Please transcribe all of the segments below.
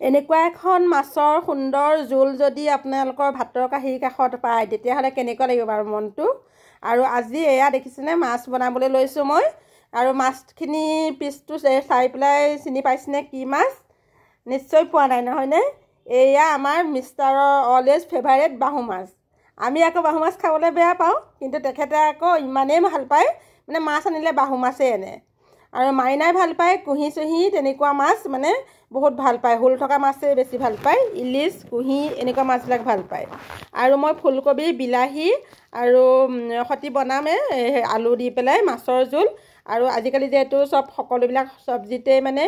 এনেকুৱা এখন মাছৰ সুন্দৰ জোল যদি আপোনালোকৰ ভাতৰ কাঁহীৰ কাষত পায় তেতিয়াহ'লে কেনেকুৱা লাগিব বাৰু মনটো। আৰু আজি এয়া দেখিছেনে মাছ বনাবলৈ লৈছোঁ মই। আৰু মাছখিনি পিচটো চাই পেলাই চিনি পাইছেনে কি মাছ? নিশ্চয় পোৱা নাই নহয়নে? এয়া আমাৰ মিষ্টাৰৰ অলৱেজ ফেভাৰেট বাহু মাছ। আমি আকৌ বাহু মাছ খাবলৈ বেয়া পাওঁ, কিন্তু তেখেতে আকৌ ইমানেই ভাল পায়, মানে মাছ আনিলে বাহু মাছেই আনে। আৰু মাইনাই ভাল পায় কুঁহি চুহি তেনেকুৱা মাছ, মানে বহুত ভাল পায়। হুল থকা মাছেই বেছি ভাল পায়, ইলিচ কুঁহি এনেকুৱা মাছবিলাক ভাল পায়। আৰু মই ফুলকবি বিলাহী আৰু সতি বনামে আলু দি পেলাই মাছৰ জোল। আৰু আজিকালি যিহেতু সকলোবিলাক চব্জিতেই মানে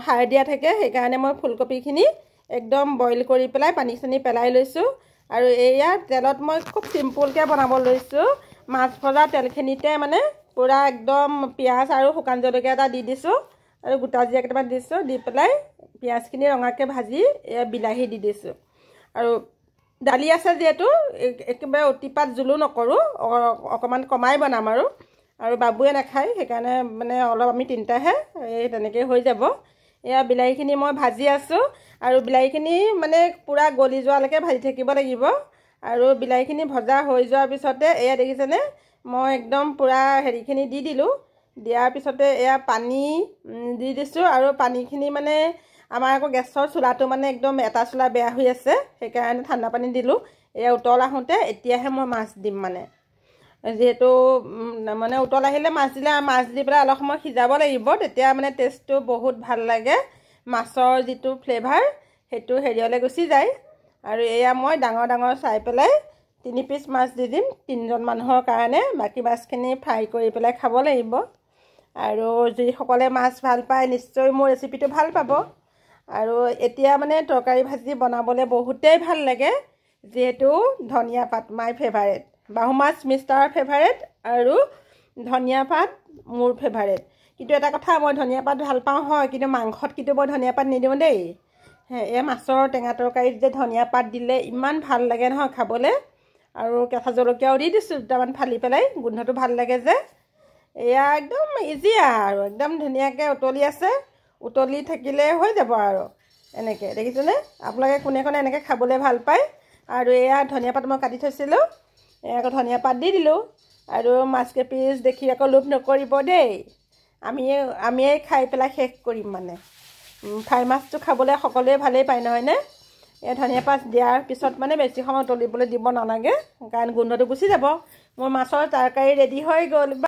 সাৰ দিয়া থাকে, সেইকাৰণে মই ফুলকবিখিনি একদম বইল কৰি পেলাই পানী চানী পেলাই লৈছোঁ। আৰু এয়া তেলত মই খুব চিম্পুলকৈ বনাব লৈছোঁ। মাছ ভজা তেলখিনিতে মানে পূৰা একদম পিঁয়াজ আৰু শুকান জলকীয়া এটা দি দিছোঁ আৰু গোটা জিৰা কেইটামান দিছোঁ। দি পেলাই পিঁয়াজখিনি ৰঙাকৈ ভাজি এয়া বিলাহী দি দিছোঁ। আৰু দালি আছে যিহেতু একেবাৰে অতিপাত জোলো নকৰোঁ, অকণমান কমাই বনাম। আৰু বাবুৱে নাখায়, সেইকাৰণে মানে অলপ আমি তিনিটাহে, এই তেনেকৈ হৈ যাব। এয়া বিলাহীখিনি মই ভাজি আছোঁ। আৰু বিলাহীখিনি মানে পূৰা গলি যোৱালৈকে ভাজি থাকিব লাগিব। আৰু বিলাহীখিনি ভজা হৈ যোৱাৰ পিছতে এয়া দেখিছেনে, মই একদম পূৰা হেৰিখিনি দি দিলোঁ। দিয়াৰ পিছতে এয়া পানী দি দিছোঁ। আৰু পানীখিনি মানে আমাৰ আকৌ গেছৰ চোলাটো মানে একদম এটা চোলা বেয়া হৈ আছে, সেইকাৰণে ঠাণ্ডা পানী দিলোঁ। এয়া উতল আহোঁতে এতিয়াহে মই মাছ দিম, মানে যিহেতু মানে উতল আহিলে মাছ দি পেলাই অলপ সময় সিজাব লাগিব, তেতিয়া মানে টেষ্টটো বহুত ভাল লাগে। মাছৰ যিটো ফ্লেভাৰ সেইটো হেৰিয়লৈ গুচি যায়। আৰু এয়া মই ডাঙৰ ডাঙৰ চাই পেলাই 3 পিচ মাছ দি দিম 3জন মানুহৰ কাৰণে। বাকী মাছখিনি ফ্ৰাই কৰি পেলাই খাব লাগিব। আৰু যিসকলে মাছ ভাল পায় নিশ্চয় মোৰ ৰেচিপিটো ভাল পাব। আৰু এতিয়া মানে তৰকাৰী ভাজি বনাবলৈ বহুতেই ভাল লাগে, যিহেতু ধনিয়া পাত মাই ফেভাৰেট। বাহু মাছ মিষ্টাৰৰ ফেভাৰেট আৰু ধনিয়া পাত মোৰ ফেভাৰেট। কিন্তু এটা কথা, মই ধনিয়া পাত ভাল পাওঁ হয়, কিন্তু মাংসত কিন্তু মই ধনিয়া পাত নিদিওঁ দেই। এই মাছৰ টেঙা তৰকাৰীত যে ধনিয়া পাত দিলে ইমান ভাল লাগে নহয় খাবলৈ। আৰু কেঁচা জলকীয়াও দি দিছোঁ দুটামান ফালি পেলাই, গোন্ধটো ভাল লাগে যে। এয়া একদম ইজি আৰু একদম ধুনীয়াকৈ উতলি আছে, উতলি থাকিলে হৈ যাব। আৰু এনেকৈ দেখিছেনে, আপোনালোকে কোনে কোনে এনেকৈ খাবলৈ ভাল পায়। আৰু এয়া ধনিয়া পাত মই কাটি থৈছিলোঁ, এয়া আকৌ ধনিয়া পাত দি দিলোঁ। আৰু মাছকেইপিচ দেখি আকৌ লোভ নকৰিব দেই, আমিয়ে খাই পেলাই শেষ কৰিম। মানে ফ্ৰাই মাছটো খাবলৈ সকলোৱে ভালেই পায় নহয়নে? এই ধনিয়া পাত দিয়াৰ পিছত মানে বেছি সময় উতলিবলৈ দিব নালাগে, কাৰণ গোন্ধটো গুচি যাব। মোৰ মাছৰ তৰকাৰী ৰেডি হৈ গ'ল।